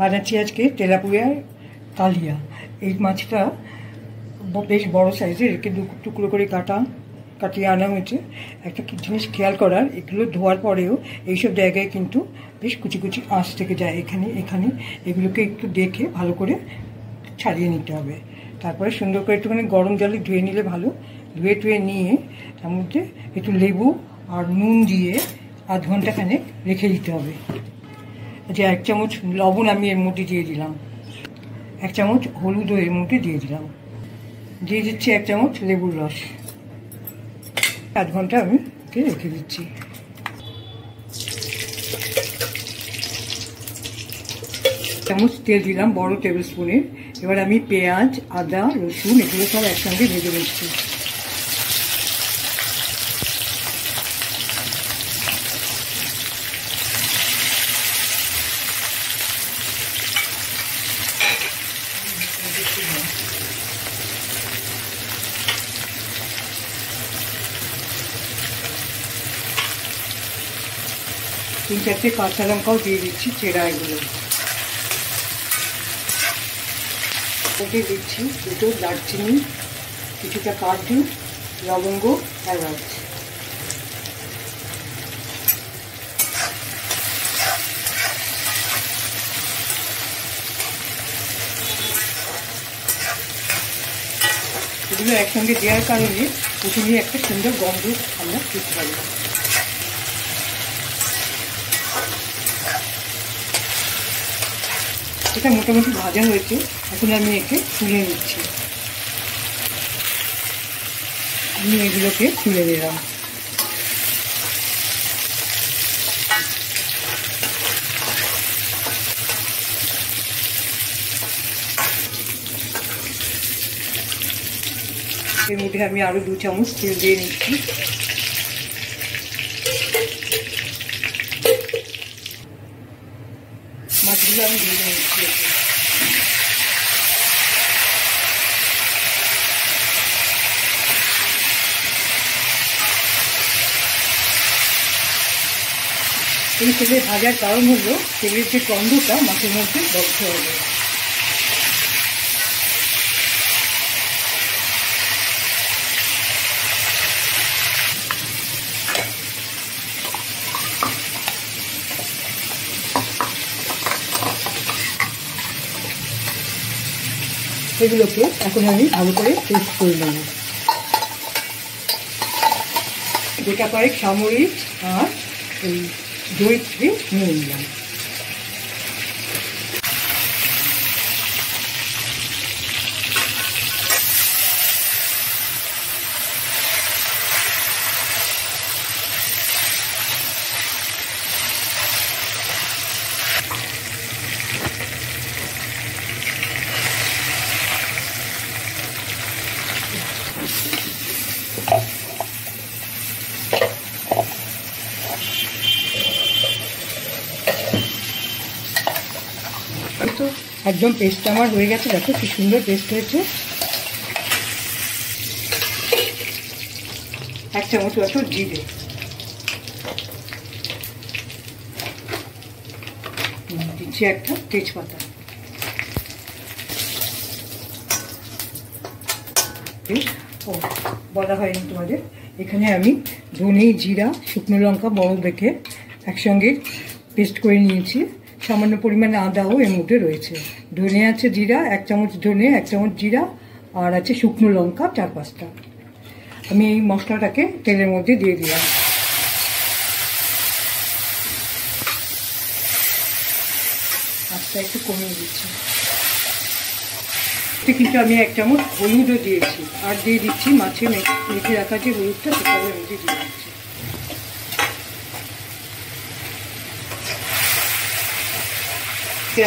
বানাচ্ছি আজকে তেলাপুয়া কালিয়া। এই মাছটা বেশ বড় সাইজের, একে দু টুকরো করে কাটিয়ে আনা হয়েছে। একটা জিনিস খেয়াল করার, এগুলো ধোয়ার পরেও এইসব জায়গায় কিন্তু বেশ কুচি কুচি আঁশ থেকে যায়। এখানে এগুলোকে একটু দেখে ভালো করে ছাড়িয়ে নিতে হবে। তারপরে সুন্দর করে একটুখানি গরম জলে ধুয়ে নিলে ভালো। ধুয়ে নিয়ে তার মধ্যে একটু লেবু আর নুন দিয়ে আধ ঘন্টাখানেক রেখে দিতে হবে। যে 1 চামচ লবণ আমি এর মধ্যে দিয়ে দিলাম, 1 চামচ হলুদও এর মধ্যে দিয়ে দিলাম, দিয়ে দিচ্ছি 1 চামচ লেবুর রস। আধ ঘন্টা আমি ওকে রেখে দিচ্ছি। চামচ তেল দিলাম বড় টেবিল স্পুনের। এবার আমি পেঁয়াজ, আদা, রসুন এগুলো সব একসঙ্গে ভেজে নিচ্ছি। তিন চারটে কাঁচা লঙ্কাও দিয়ে দিচ্ছি চেরা। এগুলো ওকে দিচ্ছি দুটো দারচিনি, কিছুটা কাজু, লবঙ্গ, এলাচ। এগুলো একসঙ্গে দেওয়ার কারণে প্রথমে একটা সুন্দর গন্ধ আমরা পেতে পারি। এটা মোটামুটি ভাজা হয়েছে, এখন আমি একে তুলে নিচ্ছি। আমি এগুলোকে তুলে নিলাম। এর মধ্যে আমি আরো 2 চামচ তেল দিয়ে নিচ্ছি। মাছগুলো আমি ভেজে নিচ্ছি। এই তেলে ভাজার কারণ হলো তেলের যে গন্ধটা মাছের মধ্যে দগ্ধ হবে। এগুলোকে এখন আমি ভালো করে পেস্ট করে নেব। গোটা কয়েক সামরিচ আর এই দই নিয়ে নিলাম। তো একদম পেস্টটা আমার হয়ে গেছে। দেখো কি সুন্দর পেস্ট হয়েছে। 1 চামচ মতো জিরে, দিচ্ছি একটা তেজপাতা, বলা হয়নি তোমাদের, এখানে আমি ধনে, জিরা, শুকনো লঙ্কা বড় দেখে একসঙ্গে পেস্ট করে নিয়েছি। সামান্য পরিমাণে আদাও এর মধ্যে রয়েছে। ধনে আছে জিরা, 1 চামচ ধনে, 1 চামচ জিরা, আর আছে শুকনো লঙ্কা 4-5টা। আমি এই মশলাটাকে তেলের মধ্যে দিয়ে দিলাম। আস্তে একটু কমিয়ে দিচ্ছি। কিন্তু আমি 1 চামচ হলুদও দিয়েছি, আর দিয়ে দিচ্ছি মাছে মেখে রাখা যে হলুদটা, সেটা আমি মধ্যে দিয়ে দিচ্ছি।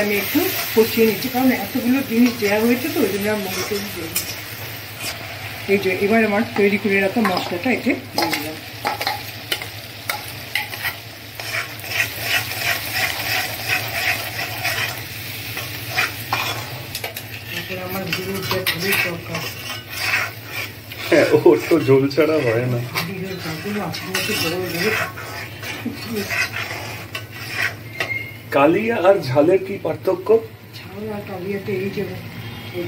আমি একটু কষিয়ে নিচ্ছি, কারণ এতগুলো জিনিস দেওয়া হয়েছে তো ওই জন্য আমি মনে করি। এই যে এবার আমার তৈরি করে রাখা মশলাটা এতে দিয়ে দিলাম। আমার ঝোলের দরকার। হ্যাঁ, ও তো ঝোল ছাড়া হয় না। কালিয়া আর ঝালের কি পার্থক্য? ঝাল আর কালিয়াতে এই যে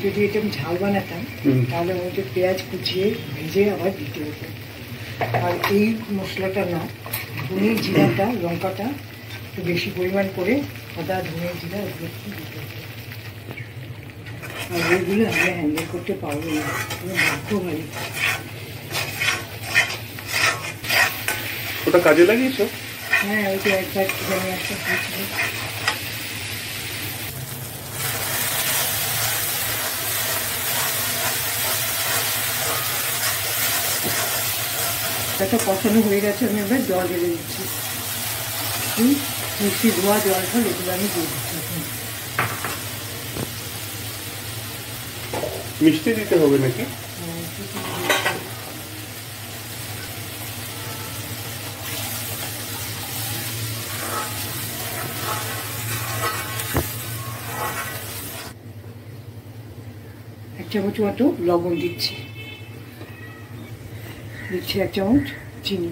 যদি এটা আমি ঝাল বানাতাম তাহলে ওই পেঁয়াজ কুচিয়ে ভেজে আবার দিতে হতো। আর এই মশলাটা না, ধনে জিরাটা লঙ্কাটা একটু বেশি পরিমাণ করে আদা ধনে জিরা এগুলো একটু দিতে হতো। আর ওইগুলো আমরা হ্যান্ডেল করতে পারবো না, ভাগ্য ভারী। ওটা কাজে লাগিয়েছো? হ্যাঁ, ওই যে একবার আমি একটা দিয়েছিল। একটা কষানো হয়ে গেছে, আমি এবার জল ঢেলে দিচ্ছি। মিষ্টি ধোয়া জল ফল এগুলো আমি দিয়ে দিচ্ছি। মিষ্টি দিতে হবে নাকি? এক চামচ মতো লবণ দিচ্ছি, দিচ্ছি এক চামচ চিনি,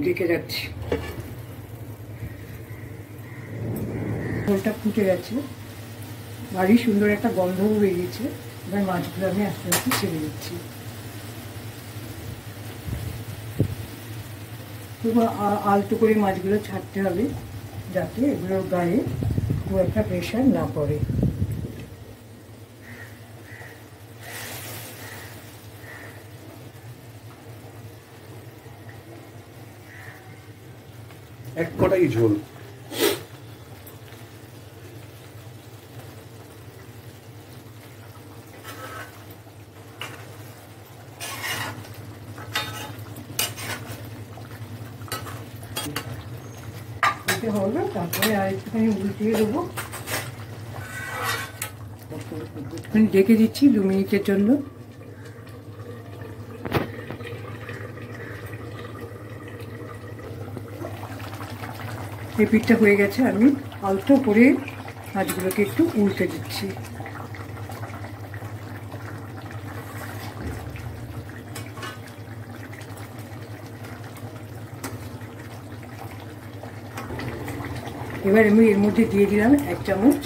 ঢেকে যাচ্ছি। ঝোলটা ফুটে গেছে, ভারী সুন্দর একটা গন্ধও বেরিয়েছে। এবার মাছগুলো আমি আস্তে আস্তে ছেড়ে দিচ্ছি। খুব আলতো করে মাছগুলো ছাড়তে হবে যাতে এগুলোর গায়ে খুব একটা প্রেশার না পড়ে। এক কড়াই ঝোল। হলো, তারপরে আর একটুখানি উল্টিয়ে দেবো, ঢেকে দিচ্ছি 2 মিনিটের জন্য। এই পিঠটা হয়ে গেছে, আমি আলতো করে মাছগুলোকে একটু উল্টে দিচ্ছি। এবার আমি এর মধ্যে দিয়ে দিলাম 1 চামচ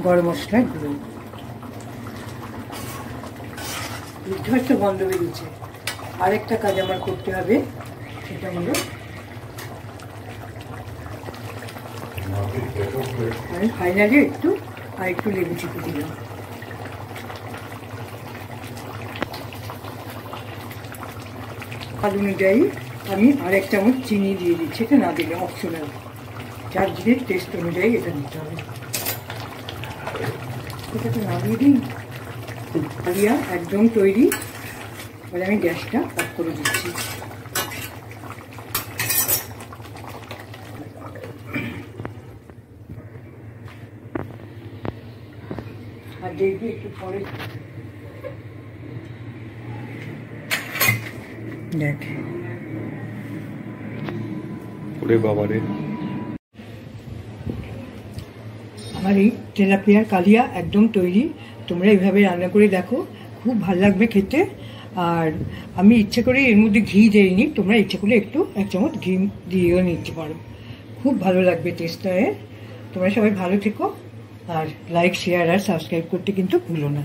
গরম মশলার গুঁড়ো। যথেষ্ট গন্ধ বেরিয়েছে। আরেকটা কাজ আমার করতে হবে, সেটা হলো আমি ফাইনালি একটু লেবু চিপে দিলাম। স্বাদ অনুযায়ী আমি আর 1 চামচ চিনি দিয়ে দিচ্ছি, এটা না দিলে অপশনাল, যার জিনিস টেস্ট অনুযায়ী এটা নিতে হবে। এটাকে নামিয়ে দিই। কালিয়া একদম তৈরি। এবার আমি গ্যাসটা অফ করে দিচ্ছি। আর দেখবি একটু পরে দেখ। ওরে বাবারে, আমার এই তেলাপিয়ার কালিয়া একদম তৈরি। তোমরা এইভাবে রান্না করে দেখো, খুব ভালো লাগবে খেতে। আর আমি ইচ্ছে করে এর মধ্যে ঘি দিইনি, তোমরা ইচ্ছে করে একটু 1 চামচ ঘি দিয়েও নিতে পারো, খুব ভালো লাগবে টেস্টটা। তোমরা সবাই ভালো থেকো, আর লাইক শেয়ার আর সাবস্ক্রাইব করতে কিন্তু ভুলো না।